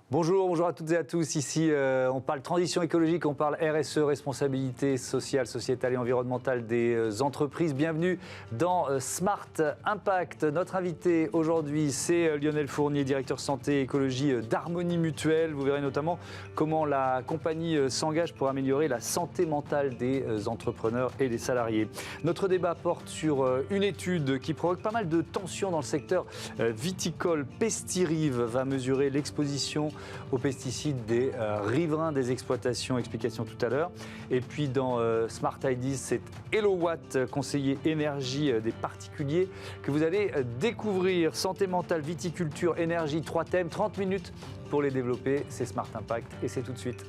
Bonjour à toutes et à tous. Ici, on parle transition écologique, on parle RSE, responsabilité sociale, sociétale et environnementale des entreprises. Bienvenue dans Smart Impact. Notre invité aujourd'hui, c'est Lionel Fournier, directeur santé et écologie d'Harmonie Mutuelle. Vous verrez notamment comment la compagnie s'engage pour améliorer la santé mentale des entrepreneurs et des salariés. Notre débat porte sur une étude qui provoque pas mal de tensions dans le secteur viticole. Pestirive va mesurer l'exposition aux pesticides des riverains des exploitations. Explication tout à l'heure. Et puis dans Smart Ideas, c'est Hello Watt, conseiller énergie des particuliers, que vous allez découvrir. Santé mentale, viticulture, énergie, 3 thèmes, 30 minutes pour les développer. C'est Smart Impact et c'est tout de suite.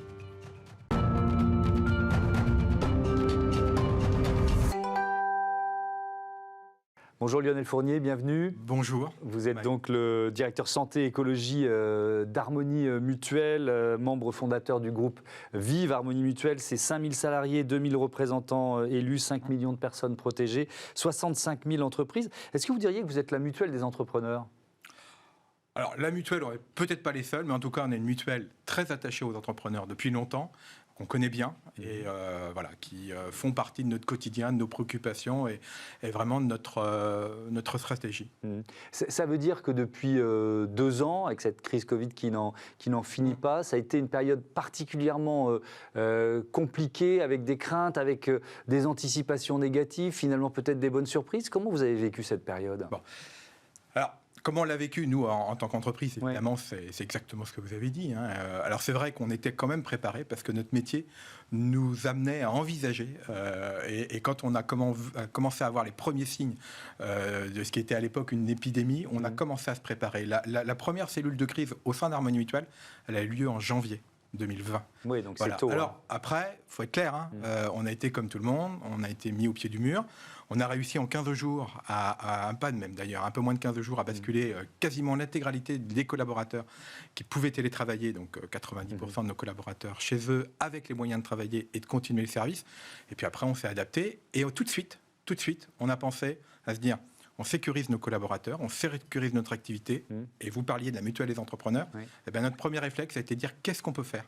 Bonjour Lionel Fournier, bienvenue. Bonjour. Vous êtes donc le directeur santé et écologie d'Harmonie Mutuelle, membre fondateur du groupe Vive. Harmonie Mutuelle, c'est 5000 salariés, 2000 représentants élus, 5 millions de personnes protégées, 65 000 entreprises. Est-ce que vous diriez que vous êtes la mutuelle des entrepreneurs ? Alors la mutuelle, on n'est peut-être pas les seuls, mais en tout cas on est une mutuelle très attachée aux entrepreneurs depuis longtemps, qu'on connaît bien et voilà, qui font partie de notre quotidien, de nos préoccupations et vraiment de notre stratégie. Ça veut dire que depuis 2 ans, avec cette crise Covid qui n'en finit pas, ça a été une période particulièrement compliquée, avec des craintes, avec des anticipations négatives, finalement peut-être des bonnes surprises. Comment vous avez vécu cette période ? Bon. Alors, comment on l'a vécu, nous, en tant qu'entreprise, évidemment, c'est exactement ce que vous avez dit. Alors, c'est vrai qu'on était quand même préparés parce que notre métier nous amenait à envisager. Et quand on a commencé à avoir les premiers signes de ce qui était à l'époque une épidémie, on a commencé à se préparer. La première cellule de crise au sein d'Harmonie Mutuelle, elle a eu lieu en janvier 2020. Oui, donc voilà. C'est tôt. Alors, après, il faut être clair, on a été comme tout le monde, on a été mis au pied du mur. On a réussi en 15 jours, à un pas de même d'ailleurs, un peu moins de 15 jours, à basculer quasiment l'intégralité des collaborateurs qui pouvaient télétravailler, donc 90% de nos collaborateurs chez eux, avec les moyens de travailler et de continuer le service. Et puis après, on s'est adapté. Et tout de suite, on a pensé à se dire, on sécurise nos collaborateurs, on sécurise notre activité. Et vous parliez de la mutuelle des entrepreneurs. Et bien, notre premier réflexe a été de dire, qu'est-ce qu'on peut faire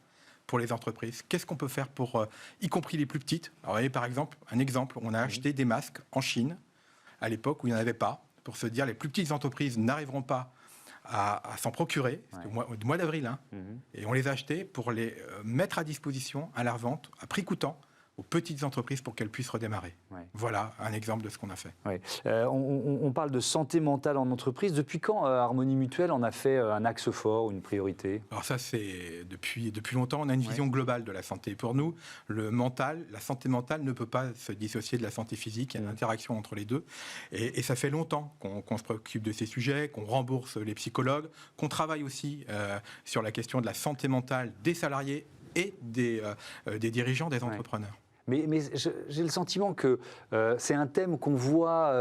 pour les entreprises, qu'est-ce qu'on peut faire pour, y compris les plus petites. Alors, vous voyez, par exemple, on a acheté des masques en Chine, à l'époque où il n'y en avait pas, pour se dire les plus petites entreprises n'arriveront pas à s'en procurer, c'était au mois d'avril, et on les a achetés pour les mettre à disposition à la revente, à prix coûtant, aux petites entreprises pour qu'elles puissent redémarrer. Voilà un exemple de ce qu'on a fait. On parle de santé mentale en entreprise. Depuis quand Harmonie Mutuelle en a fait un axe fort, une priorité ? Alors ça, c'est depuis longtemps, on a une vision globale de la santé. Pour nous, la santé mentale ne peut pas se dissocier de la santé physique. Il y a une interaction entre les deux. Et ça fait longtemps qu'on se préoccupe de ces sujets, qu'on rembourse les psychologues, qu'on travaille aussi sur la question de la santé mentale des salariés et des dirigeants des entrepreneurs. Mais j'ai le sentiment que c'est un thème qu'on voit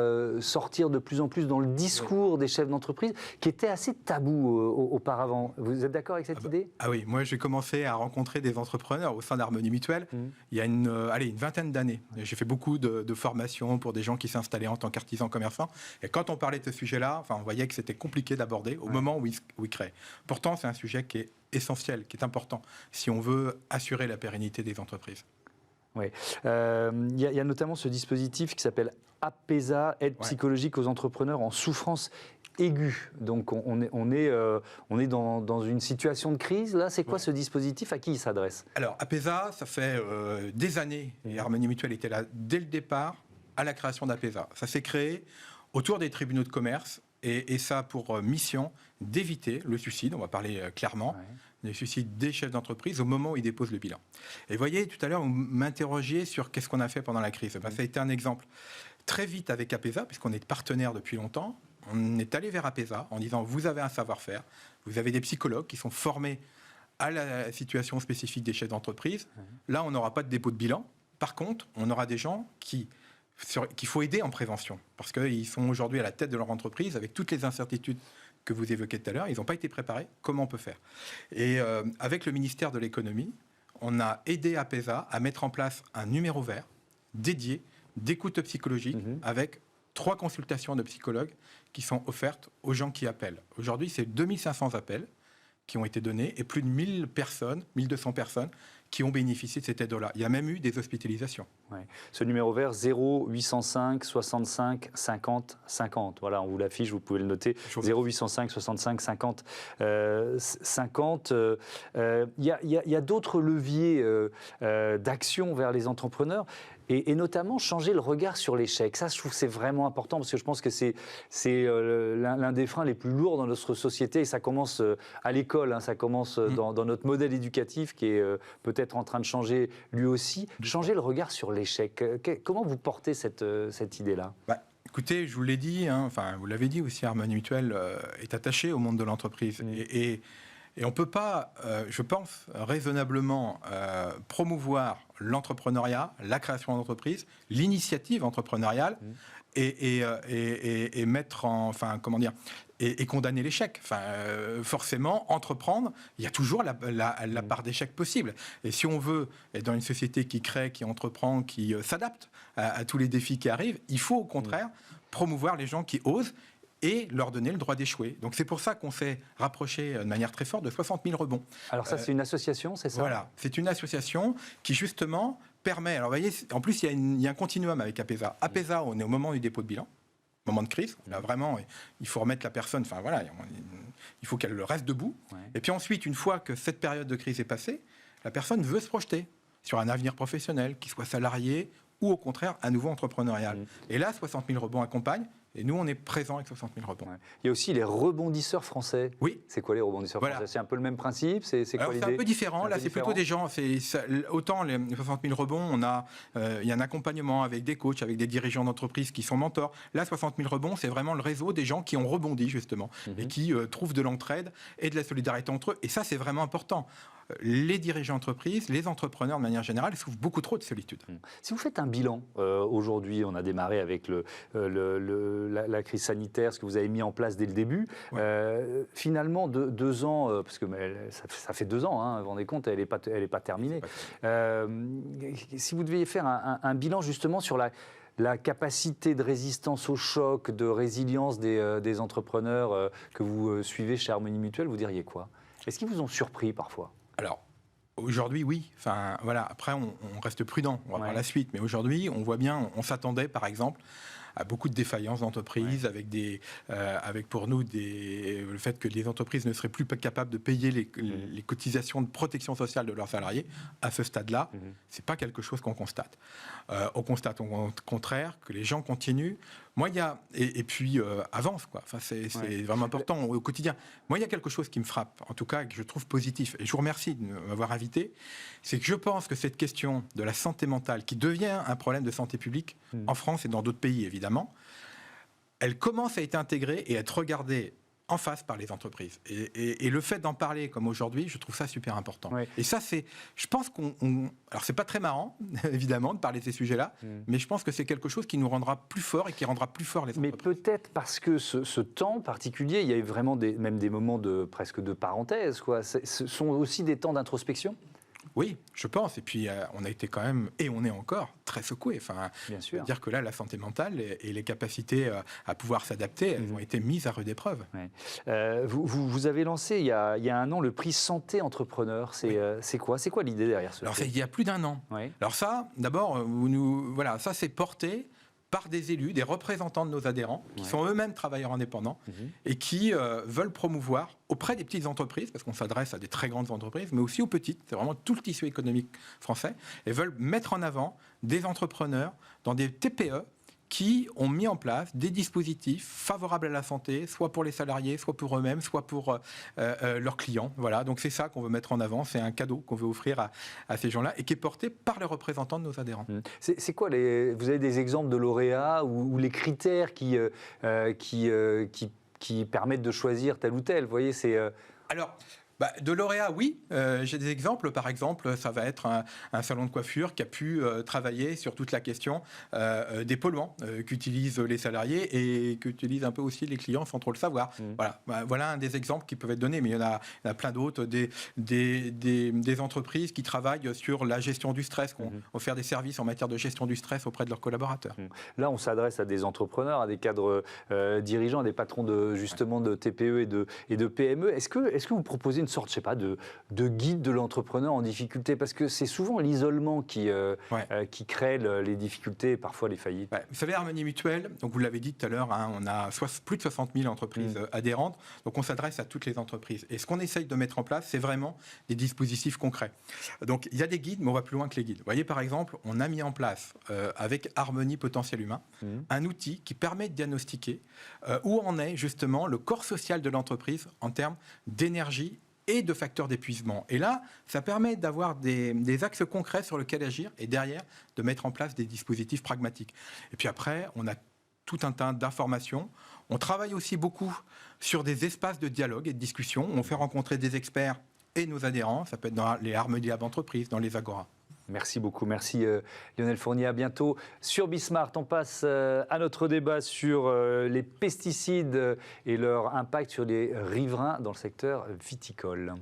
sortir de plus en plus dans le discours des chefs d'entreprise, qui était assez tabou auparavant. Vous êtes d'accord avec cette idée ? Ah oui, moi j'ai commencé à rencontrer des entrepreneurs au sein d'Harmonie Mutuelle il y a une vingtaine d'années. J'ai fait beaucoup de formations pour des gens qui s'installaient en tant qu'artisans commerçants. Et quand on parlait de ce sujet-là, on voyait que c'était compliqué d'aborder au moment où ils créent. Pourtant, c'est un sujet qui est essentiel, qui est important, si on veut assurer la pérennité des entreprises. Oui. Il y a notamment ce dispositif qui s'appelle APESA, aide psychologique aux entrepreneurs en souffrance aiguë. Donc on est dans une situation de crise. Là, c'est quoi ce dispositif ? À qui il s'adresse ? Alors APESA, ça fait des années, et Harmonie Mutuelle était là dès le départ à la création d'APESA. Ça s'est créé autour des tribunaux de commerce. Et ça a pour mission d'éviter le suicide, on va parler clairement, le suicide des chefs d'entreprise au moment où ils déposent le bilan. Et vous voyez, tout à l'heure, vous m'interrogiez sur qu'est-ce qu'on a fait pendant la crise. Ça a été un exemple. Très vite avec APESA, puisqu'on est partenaire depuis longtemps, on est allé vers APESA en disant, vous avez un savoir-faire, vous avez des psychologues qui sont formés à la situation spécifique des chefs d'entreprise. Là, on n'aura pas de dépôt de bilan. Par contre, on aura des gens qu'il faut aider en prévention, parce qu'ils sont aujourd'hui à la tête de leur entreprise avec toutes les incertitudes que vous évoquez tout à l'heure. Ils n'ont pas été préparés. Comment on peut faire ? Et avec le ministère de l'économie, on a aidé APESA à mettre en place un numéro vert dédié d'écoute psychologique avec 3 consultations de psychologues qui sont offertes aux gens qui appellent. Aujourd'hui, c'est 2500 appels qui ont été données et plus de 1000 personnes, 1200 personnes qui ont bénéficié de cette aide-là. Il y a même eu des hospitalisations. Ouais. Ce numéro vert, 0805 65 50 50. Voilà, on vous l'affiche, vous pouvez le noter. 0805 65 50 50. Il y a d'autres leviers d'action vers les entrepreneurs. Et notamment changer le regard sur l'échec. Ça, je trouve que c'est vraiment important parce que je pense que c'est l'un des freins les plus lourds dans notre société. Et ça commence à l'école, hein, ça commence dans notre modèle éducatif qui est peut-être en train de changer lui aussi. Changer le regard sur l'échec. Comment vous portez cette idée-là ? Écoutez, je vous l'ai dit, hein, enfin, vous l'avez dit aussi, Harmonie Mutuelle est attaché au monde de l'entreprise. Et on ne peut pas, je pense, raisonnablement promouvoir l'entrepreneuriat, la création d'entreprise, l'initiative entrepreneuriale et mettre en, enfin, comment dire, et condamner l'échec. Enfin, forcément, entreprendre, il y a toujours la part d'échec possible. Et si on veut être dans une société qui crée, qui entreprend, qui s'adapte à tous les défis qui arrivent, il faut au contraire promouvoir les gens qui osent et leur donner le droit d'échouer. Donc c'est pour ça qu'on s'est rapproché de manière très forte de 60 000 rebonds. Alors ça, c'est une association, c'est ça ? Voilà, c'est une association qui justement permet... Alors vous voyez, en plus, il y a un continuum avec APESA. APESA, on est au moment du dépôt de bilan, moment de crise. Là, vraiment, il faut remettre la personne... Enfin voilà, il faut qu'elle reste debout. Ouais. Et puis ensuite, une fois que cette période de crise est passée, la personne veut se projeter sur un avenir professionnel, qu'il soit salarié ou au contraire, à nouveau entrepreneurial. Et là, 60 000 rebonds accompagnent. Et nous, on est présents avec 60 000 rebonds. Ouais. Il y a aussi les rebondisseurs français. Oui. C'est quoi les rebondisseurs français ? C'est un peu le même principe ? C'est quoi l'idée ? C'est un peu différent. Là, c'est plutôt des gens... Autant les 60 000 rebonds, il y a un accompagnement avec des coachs, avec des dirigeants d'entreprise qui sont mentors. Là, 60 000 rebonds, c'est vraiment le réseau des gens qui ont rebondi, justement, et qui trouvent de l'entraide et de la solidarité entre eux. Et ça, c'est vraiment important. Les dirigeants d'entreprise, les entrepreneurs de manière générale, souffrent beaucoup trop de solitude. Si vous faites un bilan, aujourd'hui, on a démarré avec la crise sanitaire, ce que vous avez mis en place dès le début. Ouais. Finalement, 2 ans, parce que ça fait 2 ans, hein, vous vous rendez compte, elle n'est pas terminée. Si vous deviez faire un bilan justement sur la capacité de résistance au choc, de résilience des entrepreneurs que vous suivez chez Harmonie Mutuelle, vous diriez quoi ? Est-ce qu'ils vous ont surpris parfois ? Alors, aujourd'hui, oui. Enfin, voilà. Après, on reste prudent. On va voir la suite. Mais aujourd'hui, on voit bien, on s'attendait, par exemple, à beaucoup de défaillances d'entreprises, avec pour nous le fait que les entreprises ne seraient plus capables de payer les cotisations de protection sociale de leurs salariés. À ce stade-là, c'est pas quelque chose qu'on constate. On constate au contraire que les gens continuent. Moi, et puis avance, quoi. Enfin, c'est vraiment important au quotidien. Moi, il y a quelque chose qui me frappe, en tout cas, que je trouve positif. Et je vous remercie de m'avoir invité. C'est que je pense que cette question de la santé mentale, qui devient un problème de santé publique en France et dans d'autres pays, évidemment, elle commence à être intégrée et à être regardée en face par les entreprises. Et le fait d'en parler comme aujourd'hui, je trouve ça super important. Oui. Et ça, je pense alors, c'est pas très marrant, évidemment, de parler de ces sujets-là, mais je pense que c'est quelque chose qui nous rendra plus forts et qui rendra plus forts les entreprises. Mais peut-être parce que ce temps particulier, il y a eu vraiment même des moments presque de parenthèse, quoi. Ce sont aussi des temps d'introspection ? Oui, je pense. Et puis, on a été quand même, et on est encore, très secoués. Enfin, bien sûr. Dire que là, la santé mentale et les capacités à pouvoir s'adapter, elles ont été mises à rude épreuve. Ouais. Vous avez lancé, il y a 1 an, le prix Santé Entrepreneur. C'est quoi l'idée derrière ce prix ? Alors, il y a plus d'1 an. Oui. Alors ça, d'abord, ça c'est porté par des élus, des représentants de nos adhérents, qui sont eux-mêmes travailleurs indépendants et qui veulent promouvoir auprès des petites entreprises, parce qu'on s'adresse à des très grandes entreprises, mais aussi aux petites, c'est vraiment tout le tissu économique français, et veulent mettre en avant des entrepreneurs dans des TPE qui ont mis en place des dispositifs favorables à la santé, soit pour les salariés, soit pour eux-mêmes, soit pour leurs clients. Voilà, donc c'est ça qu'on veut mettre en avant, c'est un cadeau qu'on veut offrir à ces gens-là et qui est porté par les représentants de nos adhérents. C'est quoi vous avez des exemples de lauréats ou les critères qui permettent de choisir tel ou tel, vous voyez, Alors, de lauréats, oui. J'ai des exemples. Par exemple, ça va être un salon de coiffure qui a pu travailler sur toute la question des polluants qu'utilisent les salariés et qu'utilisent un peu aussi les clients sans trop le savoir. Voilà un des exemples qui peuvent être donnés, mais il y en a plein d'autres. Des entreprises qui travaillent sur la gestion du stress, qui vont faire des services en matière de gestion du stress auprès de leurs collaborateurs. Là, on s'adresse à des entrepreneurs, à des cadres dirigeants, à des patrons de TPE et de PME. Est-ce que vous proposez une sorte, je sais pas, de guide de l'entrepreneur en difficulté? Parce que c'est souvent l'isolement qui crée les difficultés et parfois les faillites. Ouais. Vous savez, Harmonie Mutuelle, donc vous l'avez dit tout à l'heure, hein, on a plus de 60 000 entreprises adhérentes, donc on s'adresse à toutes les entreprises. Et ce qu'on essaye de mettre en place, c'est vraiment des dispositifs concrets. Donc il y a des guides, mais on va plus loin que les guides. Vous voyez, par exemple, on a mis en place, avec Harmonie Potentiel Humain, un outil qui permet de diagnostiquer où en est justement le corps social de l'entreprise en termes d'énergie et de facteurs d'épuisement. Et là, ça permet d'avoir des axes concrets sur lesquels agir et derrière, de mettre en place des dispositifs pragmatiques. Et puis après, on a tout un tas d'informations. On travaille aussi beaucoup sur des espaces de dialogue et de discussion. On fait rencontrer des experts et nos adhérents. Ça peut être dans les Harmonie Lab Entreprises, dans les Agora. Merci beaucoup, merci Lionel Fournier, à bientôt. Sur Bismart, on passe à notre débat sur les pesticides et leur impact sur les riverains dans le secteur viticole.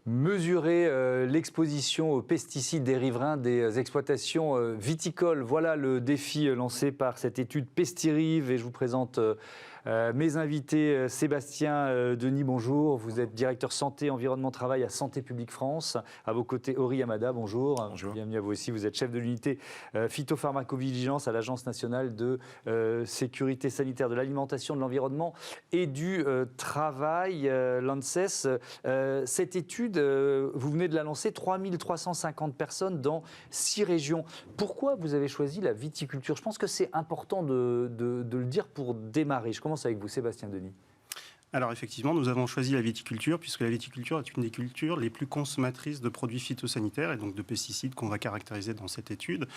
Mesurer l'exposition aux pesticides des riverains des exploitations viticoles. Voilà le défi lancé par cette étude Pestirive et je vous présente mes invités. Sébastien Denis, bonjour. Vous êtes directeur santé, environnement, travail à Santé publique France. À vos côtés, Ori Yamada, bonjour. Bonjour. Bienvenue à vous aussi. Vous êtes chef de l'unité phytopharmacovigilance à l'Agence nationale de sécurité sanitaire de l'alimentation, de l'environnement et du travail, l'ANSES. Cette étude, vous venez de la lancer, 3350 personnes dans 6 régions. Pourquoi vous avez choisi la viticulture? Je pense que c'est important de le dire pour démarrer. Je commence avec vous, Sébastien Denis. Alors effectivement, nous avons choisi la viticulture puisque la viticulture est une des cultures les plus consommatrices de produits phytosanitaires et donc de pesticides qu'on va caractériser dans cette étude.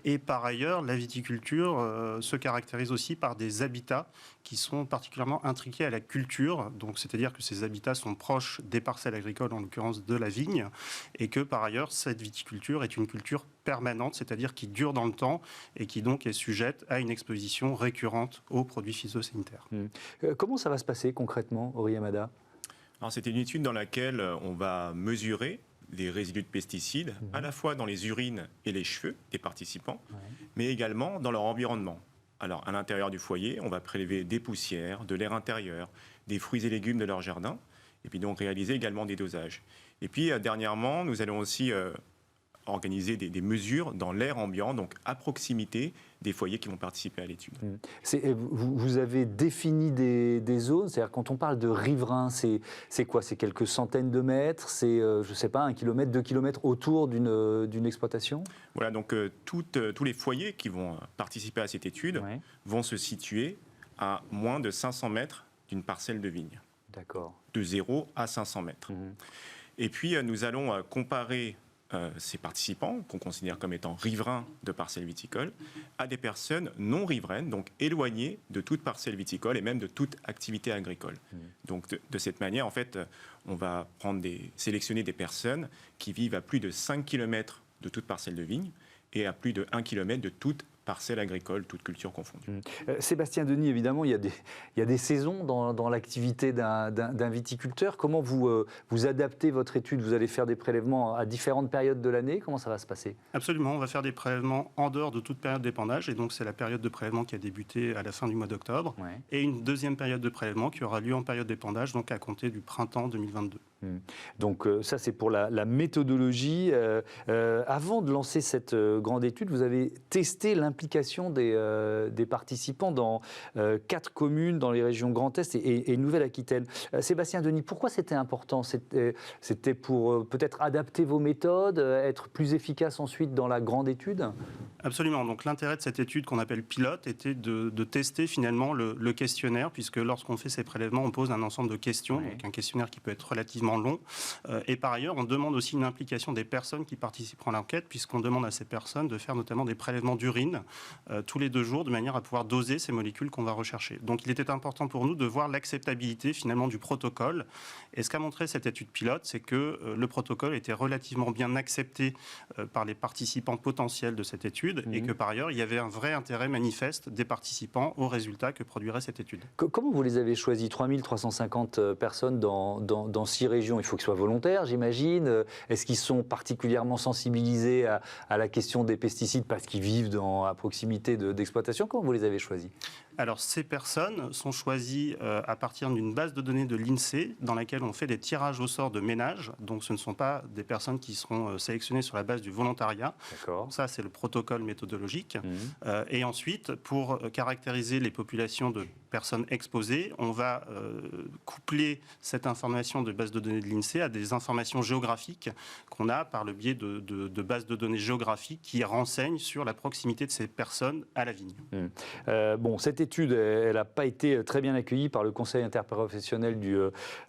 Et par ailleurs, la viticulture se caractérise aussi par des habitats qui sont particulièrement intriqués à la culture. Donc c'est-à-dire que ces habitats sont proches des parcelles agricoles, en l'occurrence de la vigne, et que par ailleurs, cette viticulture est une culture permanente, c'est-à-dire qui dure dans le temps et qui donc est sujette à une exposition récurrente aux produits phytosanitaires. Comment ça va se passer concrètement, Ori Yamada? Alors, c'est une étude dans laquelle on va mesurer les résidus de pesticides, à la fois dans les urines et les cheveux des participants, mais également dans leur environnement. Alors, à l'intérieur du foyer, on va prélever des poussières, de l'air intérieur, des fruits et légumes de leur jardin, et puis donc réaliser également des dosages. Et puis, dernièrement, nous allons aussi organiser des mesures dans l'air ambiant, donc à proximité des foyers qui vont participer à l'étude. Vous avez défini des zones, c'est-à-dire quand on parle de riverains, c'est quoi? C'est quelques centaines de mètres? C'est, je ne sais pas, 1 kilomètre, 2 kilomètres autour d'une exploitation? Voilà, donc tous les foyers qui vont participer à cette étude vont se situer à moins de 500 mètres d'une parcelle de vigne. D'accord. De 0 à 500 mètres. Et puis, nous allons comparer ces participants, qu'on considère comme étant riverains de parcelles viticoles, à des personnes non riveraines, donc éloignées de toute parcelle viticole et même de toute activité agricole. Donc de cette manière, en fait, on va sélectionner des personnes qui vivent à plus de 5 km de toute parcelle de vigne et à plus de 1 km de toute parcelle agricole, toute culture confondue. Sébastien Denis, évidemment, il y a des saisons dans l'activité d'un viticulteur. Comment vous adaptez votre étude? Vous allez faire des prélèvements à différentes périodes de l'année? Comment ça va se passer? Absolument, on va faire des prélèvements en dehors de toute période d'épandage, et donc c'est la période de prélèvement qui a débuté à la fin du mois d'octobre, et une deuxième période de prélèvement qui aura lieu en période d'épandage, donc à compter du printemps 2022. Donc ça, c'est pour la méthodologie. Avant de lancer cette grande étude, vous avez testé l'implication des participants dans 4 communes dans les régions Grand Est et Nouvelle-Aquitaine. Sébastien Denis, pourquoi c'était important? C'était pour peut-être adapter vos méthodes, être plus efficace ensuite dans la grande étude? Absolument. Donc l'intérêt de cette étude qu'on appelle pilote était de tester finalement le questionnaire, puisque lorsqu'on fait ces prélèvements, on pose un ensemble de questions, donc un questionnaire qui peut être relativement long. Et par ailleurs, on demande aussi une implication des personnes qui participeront à l'enquête, puisqu'on demande à ces personnes de faire notamment des prélèvements d'urine tous les 2 jours, de manière à pouvoir doser ces molécules qu'on va rechercher. Donc il était important pour nous de voir l'acceptabilité finalement du protocole. Et ce qu'a montré cette étude pilote, c'est que le protocole était relativement bien accepté par les participants potentiels de cette étude. étude et que par ailleurs, il y avait un vrai intérêt manifeste des participants aux résultats que produirait cette étude. Comment vous les avez choisis? 3350 personnes dans 6 régions. Il faut qu'ils soient volontaires, j'imagine. Est-ce qu'ils sont particulièrement sensibilisés à la question des pesticides parce qu'ils vivent à proximité d'exploitation? Comment vous les avez choisis? Alors, ces personnes sont choisies à partir d'une base de données de l'INSEE dans laquelle on fait des tirages au sort de ménages. Donc, ce ne sont pas des personnes qui seront sélectionnées sur la base du volontariat. D'accord. Ça, c'est le protocole méthodologique. Et ensuite, pour caractériser les populations de personnes exposées, on va coupler cette information de base de données de l'INSEE à des informations géographiques qu'on a par le biais de bases de données géographiques qui renseignent sur la proximité de ces personnes à la vigne. Bon, cette étude, elle n'a pas été très bien accueillie par le Conseil interprofessionnel du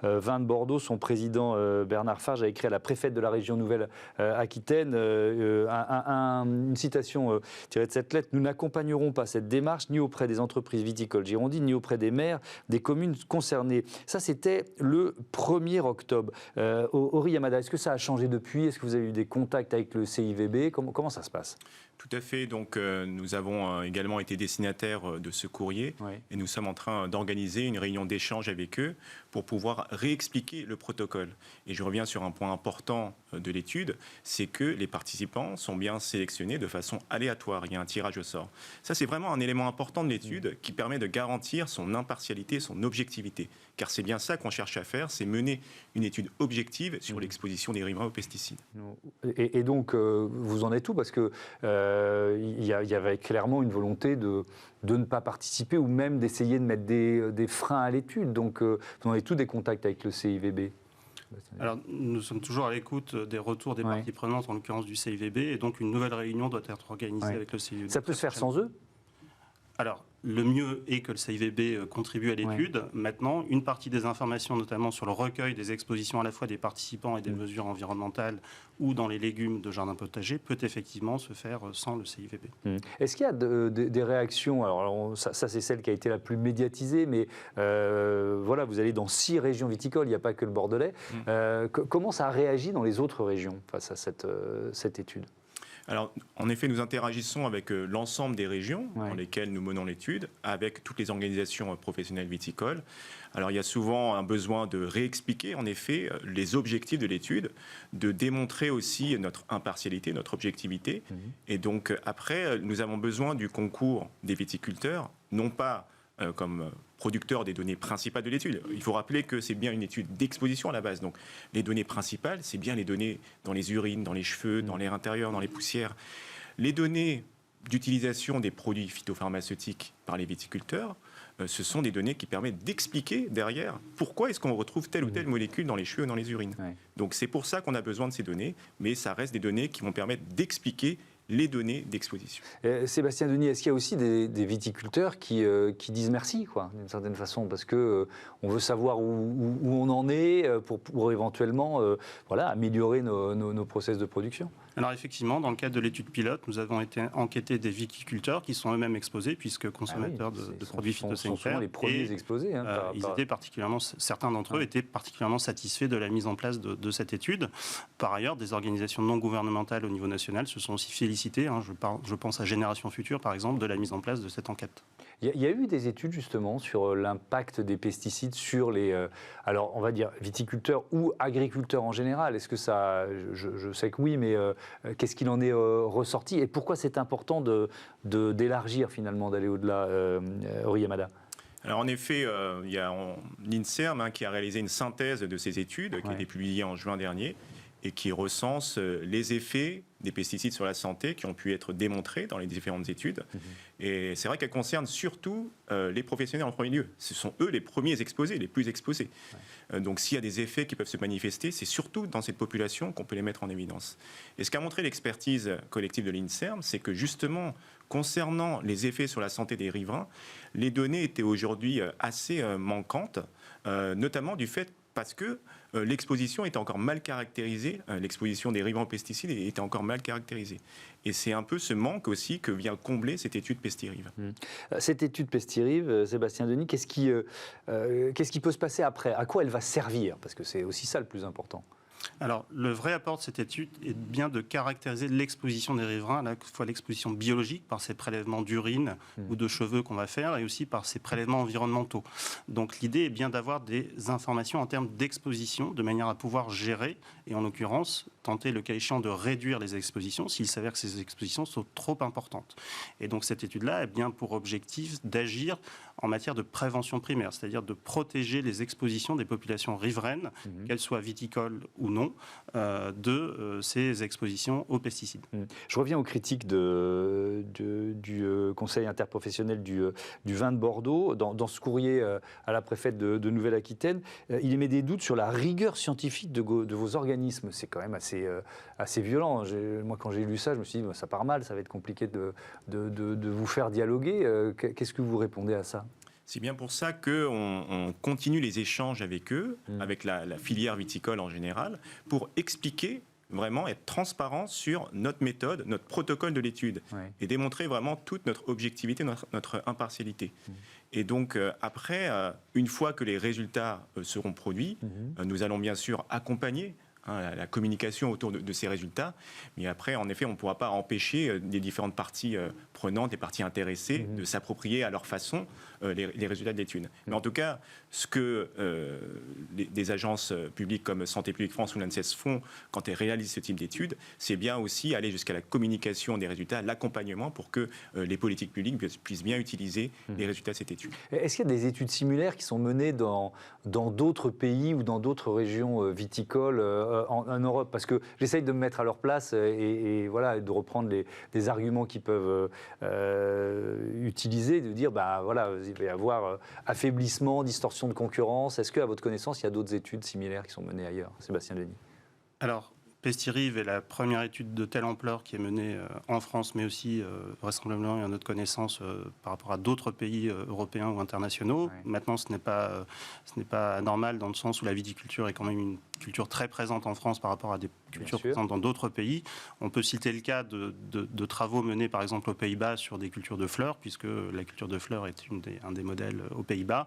vin de Bordeaux. Son président, Bernard Farge, a écrit à la préfète de la région Nouvelle-Aquitaine une citation tirée de cette lettre. « Nous n'accompagnerons pas cette démarche ni auprès des entreprises viticoles girondines, ni auprès des maires des communes concernées. » Ça, c'était le 1er octobre. Ori Yamada, est-ce que ça a changé depuis? Est-ce que vous avez eu des contacts avec le CIVB? Comment ça se passe? Tout à fait. Donc, nous avons également été destinataires de ce courrier et nous sommes en train d'organiser une réunion d'échange avec eux pour pouvoir réexpliquer le protocole. Et je reviens sur un point important de l'étude, c'est que les participants sont bien sélectionnés de façon aléatoire. Il y a un tirage au sort. Ça, c'est vraiment un élément important de l'étude qui permet de garantir son impartialité, son objectivité. Car c'est bien ça qu'on cherche à faire, c'est mener une étude objective sur l'exposition des riverains aux pesticides. Et donc, vous en êtes où? Parce que il y avait clairement une volonté de ne pas participer ou même d'essayer de mettre des freins à l'étude. Donc, vous en avez tous des contacts avec le CIVB? Alors, nous sommes toujours à l'écoute des retours des parties prenantes, en l'occurrence du CIVB, et donc une nouvelle réunion doit être organisée avec le CIVB. Ça peut se faire sans eux? Alors, le mieux est que le CIVB contribue à l'étude. Maintenant, une partie des informations, notamment sur le recueil des expositions à la fois des participants et des mesures environnementales ou dans les légumes de jardin potager, peut effectivement se faire sans le CIVB. Est-ce qu'il y a des réactions? Alors, ça c'est celle qui a été la plus médiatisée, mais voilà, vous allez dans 6 régions viticoles, il n'y a pas que le Bordelais. Comment ça a réagi dans les autres régions face à cette étude? Alors, en effet, nous interagissons avec l'ensemble des régions dans lesquelles nous menons l'étude, avec toutes les organisations professionnelles viticoles. Alors, il y a souvent un besoin de réexpliquer, en effet, les objectifs de l'étude, de démontrer aussi notre impartialité, notre objectivité. Et donc, après, nous avons besoin du concours des viticulteurs, non pas comme producteurs des données principales de l'étude. Il faut rappeler que c'est bien une étude d'exposition à la base. Donc, les données principales, c'est bien les données dans les urines, dans les cheveux, dans l'air intérieur, dans les poussières. Les données d'utilisation des produits phytopharmaceutiques par les viticulteurs, ce sont des données qui permettent d'expliquer derrière pourquoi est-ce qu'on retrouve telle ou telle molécule dans les cheveux ou dans les urines. Donc, c'est pour ça qu'on a besoin de ces données, mais ça reste des données qui vont permettre d'expliquer les données d'exposition. Sébastien Denis, est-ce qu'il y a aussi des viticulteurs qui disent merci, d'une certaine façon, parce qu'on veut savoir où on en est pour éventuellement améliorer nos process de production? Alors effectivement, dans le cadre de l'étude pilote, nous avons été enquêter des viticulteurs qui sont eux-mêmes exposés, puisque consommateurs de produits phytosanitaires. Sont souvent les premiers exposés. Certains d'entre eux étaient particulièrement satisfaits de la mise en place de cette étude. Par ailleurs, des organisations non gouvernementales au niveau national se sont aussi félicitées. Je pense à Génération Future, par exemple, de la mise en place de cette enquête. Il y a eu des études justement sur l'impact des pesticides sur les, alors on va dire viticulteurs ou agriculteurs en général. Est-ce que ça, je sais que oui, mais qu'est-ce qu'il en est ressorti et pourquoi c'est important d'élargir finalement, d'aller au-delà, Ori Yamada? Alors en effet, il y a l'INSERM qui a réalisé une synthèse de ces études qui a été publiée en juin dernier et qui recense les effets des pesticides sur la santé qui ont pu être démontrés dans les différentes études. Et c'est vrai qu'elles concernent surtout les professionnels en premier lieu. Ce sont eux les premiers exposés, les plus exposés. Donc s'il y a des effets qui peuvent se manifester, c'est surtout dans cette population qu'on peut les mettre en évidence. Et ce qu'a montré l'expertise collective de l'INSERM, c'est que justement, concernant les effets sur la santé des riverains, les données étaient aujourd'hui assez manquantes, notamment du fait parce que l'exposition était encore mal caractérisée, l'exposition des riverains aux pesticides était encore mal caractérisée. Et c'est un peu ce manque aussi que vient combler cette étude Pestirive. Cette étude Pestirive, Sébastien Denis, qu'est-ce qui peut se passer après? À quoi elle va servir? Parce que c'est aussi ça le plus important. Alors, le vrai apport de cette étude est bien de caractériser l'exposition des riverains, à la fois l'exposition biologique par ces prélèvements d'urine ou de cheveux qu'on va faire, et aussi par ces prélèvements environnementaux. Donc, l'idée est bien d'avoir des informations en termes d'exposition, de manière à pouvoir gérer, et en l'occurrence, tenter le cas échéant de réduire les expositions s'il s'avère que ces expositions sont trop importantes. Et donc, cette étude-là a bien pour objectif d'agir en matière de prévention primaire, c'est-à-dire de protéger les expositions des populations riveraines, qu'elles soient viticoles ou non, de ces expositions aux pesticides. Je reviens aux critiques du Conseil interprofessionnel du vin de Bordeaux. Dans ce courrier à la préfète de Nouvelle-Aquitaine, il émet des doutes sur la rigueur scientifique de vos organismes. C'est quand même assez violent. Moi, quand j'ai lu ça, je me suis dit, ça part mal, ça va être compliqué de vous faire dialoguer. Qu'est-ce que vous répondez à ça ? C'est bien pour ça qu'on continue les échanges avec eux, avec la filière viticole en général, pour expliquer, vraiment être transparent sur notre méthode, notre protocole de l'étude, et démontrer vraiment toute notre objectivité, notre impartialité. Et donc après, une fois que les résultats seront produits, nous allons bien sûr accompagner la communication autour de ces résultats. Mais après, en effet, on ne pourra pas empêcher les différentes parties prenantes, les parties intéressées, de s'approprier à leur façon les résultats de l'étude. Mais en tout cas, ce que des agences publiques comme Santé publique France ou l'ANSES font quand elles réalisent ce type d'études, c'est bien aussi aller jusqu'à la communication des résultats, l'accompagnement pour que les politiques publiques puissent bien utiliser les résultats de cette étude. Est-ce qu'il y a des études similaires qui sont menées dans d'autres pays ou dans d'autres régions viticoles en Europe? Parce que j'essaye de me mettre à leur place et voilà, de reprendre les arguments qu'ils peuvent utiliser, de dire, voilà, il va y avoir affaiblissement, distorsion de concurrence. Est-ce qu'à votre connaissance, il y a d'autres études similaires qui sont menées ailleurs? Sébastien Denis. Alors, Pestirive est la première étude de telle ampleur qui est menée en France, mais aussi vraisemblablement et à notre connaissance par rapport à d'autres pays européens ou internationaux. Maintenant, ce n'est pas normal dans le sens où la viticulture est quand même une culture très présente en France par rapport à des cultures présentes dans d'autres pays. On peut citer le cas de travaux menés par exemple aux Pays-Bas sur des cultures de fleurs, puisque la culture de fleurs est un des modèles aux Pays-Bas.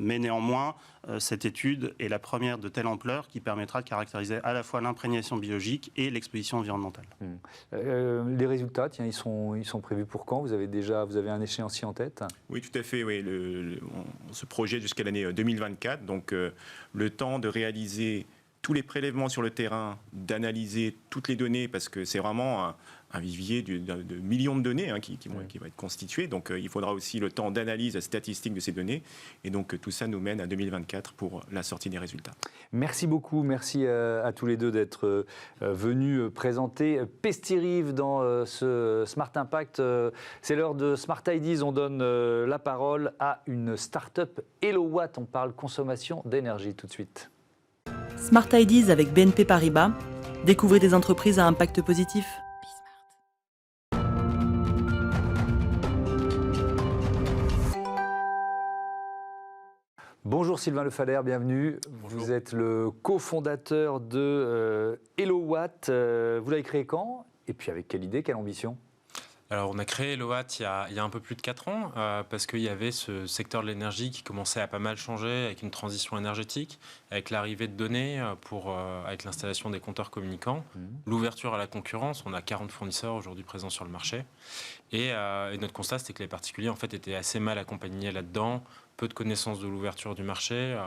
Mais néanmoins, cette étude est la première de telle ampleur qui permettra de caractériser à la fois l'imprégnation biologique et l'exposition environnementale. Les résultats, tiens, ils sont prévus pour quand? Vous avez un échéancier en tête? Oui, tout à fait. Oui. On se projette jusqu'à l'année 2024. Donc, le temps de réaliser tous les prélèvements sur le terrain, d'analyser toutes les données, parce que c'est vraiment un vivier de millions de données qui va être constitué. Donc il faudra aussi le temps d'analyse statistique de ces données. Et donc tout ça nous mène à 2024 pour la sortie des résultats. Merci beaucoup. Merci à tous les deux d'être venus présenter Pestirive dans ce Smart Impact. C'est l'heure de Smart Ideas. On donne la parole à une start-up HelloWatt. On parle consommation d'énergie tout de suite. Smart Ideas avec BNP Paribas. Découvrez des entreprises à impact positif. Bonjour Sylvain Le Fader, bienvenue. Bonjour. Vous êtes le cofondateur de HelloWatt. Vous l'avez créé quand? Et puis avec quelle idée, quelle ambition? Alors, on a créé HelloWatt il y a un peu plus de 4 ans parce qu'il y avait ce secteur de l'énergie qui commençait à pas mal changer avec une transition énergétique, avec l'arrivée de données avec l'installation des compteurs communicants, l'ouverture à la concurrence. On a 40 fournisseurs aujourd'hui présents sur le marché. Et notre constat, c'était que les particuliers en fait, étaient assez mal accompagnés là-dedans, peu de connaissances de l'ouverture du marché,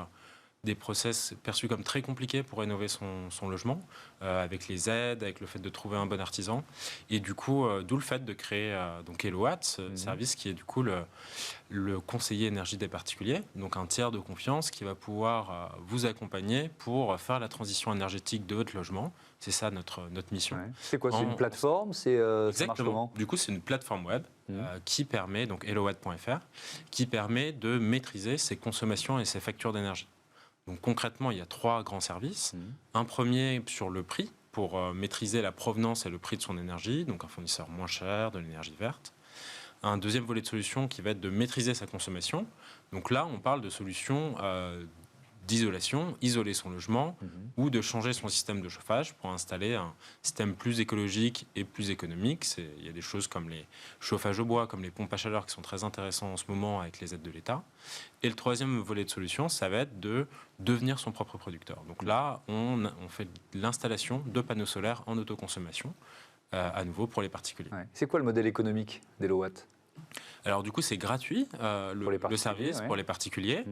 des process perçus comme très compliqués pour rénover son logement, avec les aides, avec le fait de trouver un bon artisan. Et du coup, d'où le fait de créer donc HelloWatt, ce service qui est du coup le conseiller énergie des particuliers, donc un tiers de confiance qui va pouvoir vous accompagner pour faire la transition énergétique de votre logement. C'est ça notre mission. Ouais. C'est quoi? C'est une plateforme? Exactement. Du coup, c'est une plateforme web qui permet, donc hellowatt.fr, qui permet de maîtriser ses consommations et ses factures d'énergie. Donc concrètement, il y a 3 grands services. Un premier sur le prix, pour maîtriser la provenance et le prix de son énergie, donc un fournisseur moins cher, de l'énergie verte. Un deuxième volet de solution qui va être de maîtriser sa consommation. Donc là, on parle de solutions d'isolation, isoler son logement ou de changer son système de chauffage pour installer un système plus écologique et plus économique. Il y a des choses comme les chauffages au bois, comme les pompes à chaleur qui sont très intéressants en ce moment avec les aides de l'État. Et le troisième volet de solution, ça va être de devenir son propre producteur. Donc là, on fait l'installation de panneaux solaires en autoconsommation, à nouveau pour les particuliers. Ouais. C'est quoi le modèle économique d'Elowatt ? Alors du coup, c'est gratuit, le service pour les particuliers.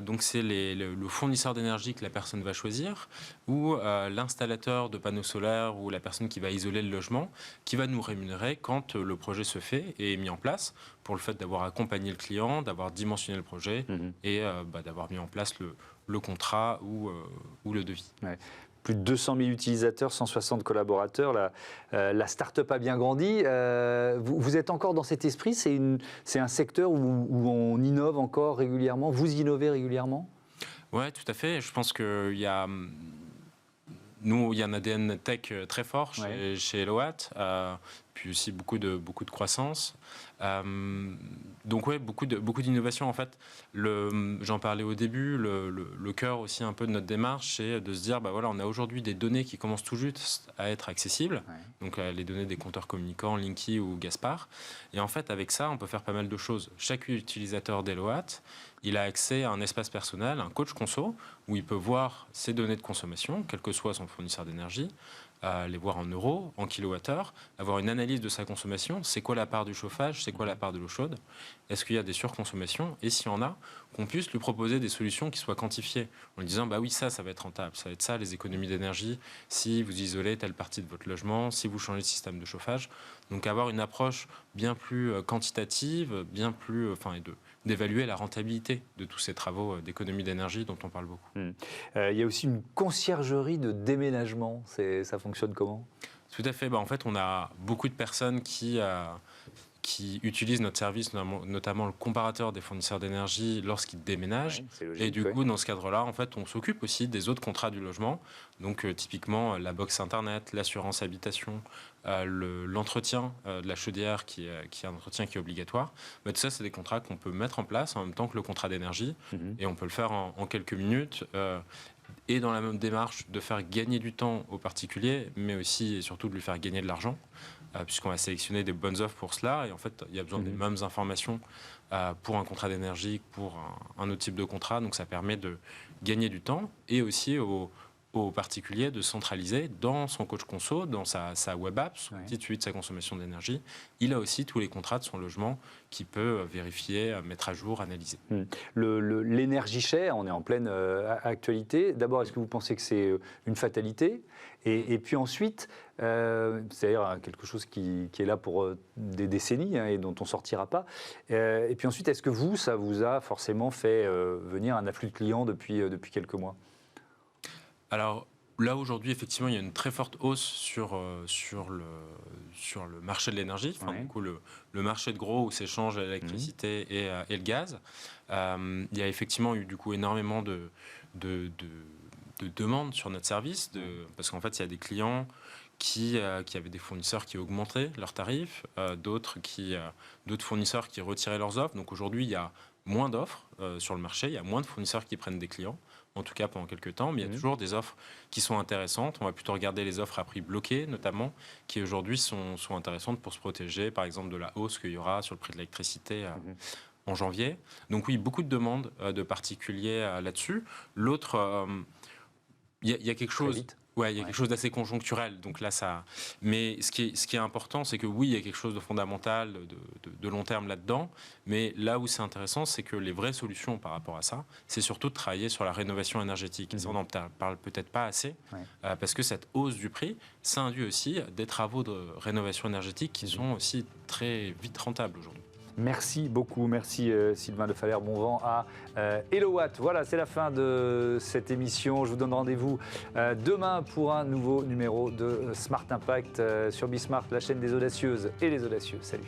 Donc c'est le fournisseur d'énergie que la personne va choisir ou l'installateur de panneaux solaires ou la personne qui va isoler le logement qui va nous rémunérer quand le projet se fait et est mis en place pour le fait d'avoir accompagné le client, d'avoir dimensionné le projet et d'avoir mis en place le contrat ou le devis. Ouais. Plus de 200 000 utilisateurs, 160 collaborateurs. La start-up a bien grandi. Vous êtes encore dans cet esprit ? C'est un secteur où on innove encore régulièrement. Vous innovez régulièrement ? Oui, tout à fait. Je pense qu'il y a... Nous, il y a un ADN tech très fort chez Elowatt, puis aussi beaucoup de croissance. Donc oui, beaucoup d'innovation en fait. J'en parlais au début, le cœur aussi un peu de notre démarche, c'est de se dire, voilà, on a aujourd'hui des données qui commencent tout juste à être accessibles, donc les données des compteurs communicants, Linky ou Gaspard. Et en fait, avec ça, on peut faire pas mal de choses. Chaque utilisateur d'Elowatt, il a accès à un espace personnel, un coach conso, où il peut voir ses données de consommation, quel que soit son fournisseur d'énergie, les voir en euros, en kilowattheure, avoir une analyse de sa consommation, c'est quoi la part du chauffage, c'est quoi la part de l'eau chaude, est-ce qu'il y a des surconsommations, et s'il y en a, qu'on puisse lui proposer des solutions qui soient quantifiées, en lui disant, oui, ça va être rentable, ça va être ça, les économies d'énergie, si vous isolez telle partie de votre logement, si vous changez de système de chauffage. Donc avoir une approche bien plus quantitative, bien plus, d'évaluer la rentabilité de tous ces travaux d'économie d'énergie dont on parle beaucoup. Il y a aussi une conciergerie de déménagement. Ça fonctionne comment ? Tout à fait. En fait, on a beaucoup de personnes qui utilisent notre service, notamment le comparateur des fournisseurs d'énergie lorsqu'ils déménagent. Logique, et du coup, dans ce cadre-là, en fait, on s'occupe aussi des autres contrats du logement. Donc, typiquement, la box Internet, l'assurance habitation, l'entretien de la chaudière qui est un entretien qui est obligatoire. Tout ça, c'est des contrats qu'on peut mettre en place en même temps que le contrat d'énergie. Et on peut le faire en quelques minutes. Et dans la même démarche de faire gagner du temps aux particuliers, mais aussi et surtout de lui faire gagner de l'argent, puisqu'on va sélectionner des bonnes offres pour cela. Et en fait, il y a besoin des mêmes informations pour un contrat d'énergie, pour un autre type de contrat. Donc ça permet de gagner du temps et aussi aux particuliers de centraliser dans son coach conso, dans sa web app, son petit suivi de sa consommation d'énergie. Il a aussi tous les contrats de son logement qu'il peut vérifier, mettre à jour, analyser. L'énergie chère, on est en pleine actualité. D'abord, est-ce que vous pensez que c'est une fatalité ? Et puis ensuite, c'est-à-dire quelque chose qui est là pour des décennies et dont on ne sortira pas. Et puis ensuite, est-ce que ça vous a forcément fait venir un afflux de clients depuis quelques mois ? Alors là, aujourd'hui, effectivement, il y a une très forte hausse sur le marché de l'énergie, du coup, le marché de gros où s'échangent l'électricité et le gaz. Il y a effectivement eu du coup énormément de demandes sur notre service, parce qu'en fait, il y a des clients qui avaient des fournisseurs qui augmentaient leurs tarifs, d'autres fournisseurs qui retiraient leurs offres. Donc aujourd'hui, il y a moins d'offres sur le marché, il y a moins de fournisseurs qui prennent des clients, en tout cas pendant quelques temps, mais il y a toujours des offres qui sont intéressantes. On va plutôt regarder les offres à prix bloqué, notamment, qui aujourd'hui sont intéressantes pour se protéger, par exemple, de la hausse qu'il y aura sur le prix de l'électricité en janvier. Donc oui, beaucoup de demandes de particuliers là-dessus. L'autre, il y a quelque chose... Ouais, il y a quelque chose d'assez conjoncturel. Donc là, mais ce qui est important, c'est que oui, il y a quelque chose de fondamental, de long terme là-dedans. Mais là où c'est intéressant, c'est que les vraies solutions par rapport à ça, c'est surtout de travailler sur la rénovation énergétique. Et ça, on n'en parle peut-être pas assez, parce que cette hausse du prix, ça induit aussi des travaux de rénovation énergétique qui sont aussi très vite rentables aujourd'hui. Merci beaucoup, merci Sylvain Defalers, bon vent à Elowatt. Voilà, c'est la fin de cette émission. Je vous donne rendez-vous demain pour un nouveau numéro de Smart Impact sur Bismart, la chaîne des audacieuses et les audacieux. Salut.